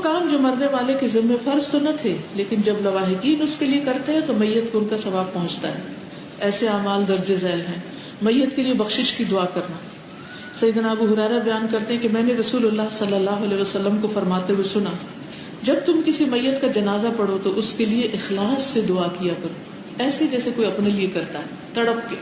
کام جو مرنے والے کے ذمہ فرض تو نہ تھے، لیکن جب لواحقین اس کے لیے کرتے ہیں تو میت کو ان کا ثواب پہنچتا ہے. ایسے اعمال درج ذیل ہیں. میت کے لیے بخشش کی دعا کرنا. سیدنا ابو ہریرہ بیان کرتے ہیں کہ میں نے رسول اللہ صلی اللہ علیہ وسلم کو فرماتے ہوئے سنا، جب تم کسی میت کا جنازہ پڑھو تو اس کے لیے اخلاص سے دعا کیا کرو، ایسے جیسے کوئی اپنے لیے کرتا ہے، تڑپ کے.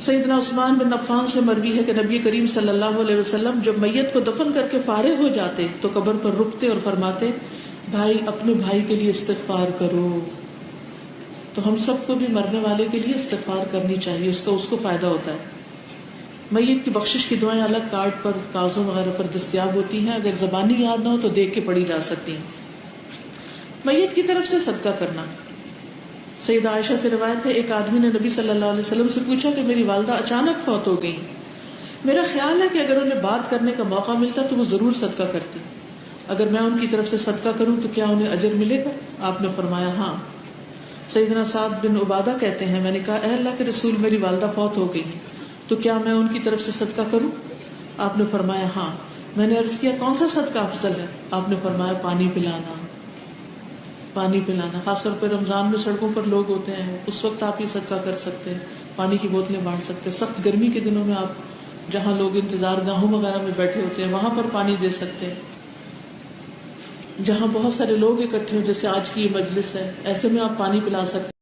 سیدنا عثمان بن عفان سے مروی ہے کہ نبی کریم صلی اللہ علیہ وسلم جب میت کو دفن کر کے فارغ ہو جاتے تو قبر پر رکتے اور فرماتے، بھائی اپنے بھائی کے لیے استغفار کرو. تو ہم سب کو بھی مرنے والے کے لیے استغفار کرنی چاہیے، اس کو فائدہ ہوتا ہے. میت کی بخشش کی دعائیں الگ کارڈ پر، کاغذوں وغیرہ پر دستیاب ہوتی ہیں. اگر زبانی یاد نہ ہو تو دیکھ کے پڑھی جا سکتی ہیں. میت کی طرف سے صدقہ کرنا. سیدہ عائشہ سے روایت ہے، ایک آدمی نے نبی صلی اللہ علیہ وسلم سے پوچھا کہ میری والدہ اچانک فوت ہو گئی، میرا خیال ہے کہ اگر انہیں بات کرنے کا موقع ملتا تو وہ ضرور صدقہ کرتی، اگر میں ان کی طرف سے صدقہ کروں تو کیا انہیں اجر ملے گا؟ آپ نے فرمایا ہاں. سیدنا سعد بن عبادہ کہتے ہیں، میں نے کہا اے اللہ کے رسول، میری والدہ فوت ہو گئی تو کیا میں ان کی طرف سے صدقہ کروں؟ آپ نے فرمایا ہاں. میں نے عرض کیا کون سا صدقہ افضل ہے؟ آپ نے فرمایا پانی پلانا. پانی پلانا، خاص طور پہ رمضان میں سڑکوں پر لوگ ہوتے ہیں، اس وقت آپ یہ صدقہ کر سکتے ہیں، پانی کی بوتلیں بانٹ سکتے ہیں. سخت گرمی کے دنوں میں آپ جہاں لوگ انتظار گاہوں وغیرہ میں بیٹھے ہوتے ہیں وہاں پر پانی دے سکتے ہیں. جہاں بہت سارے لوگ اکٹھے ہو، جیسے آج کی یہ مجلس ہے، ایسے میں آپ پانی پلا سکتے ہیں.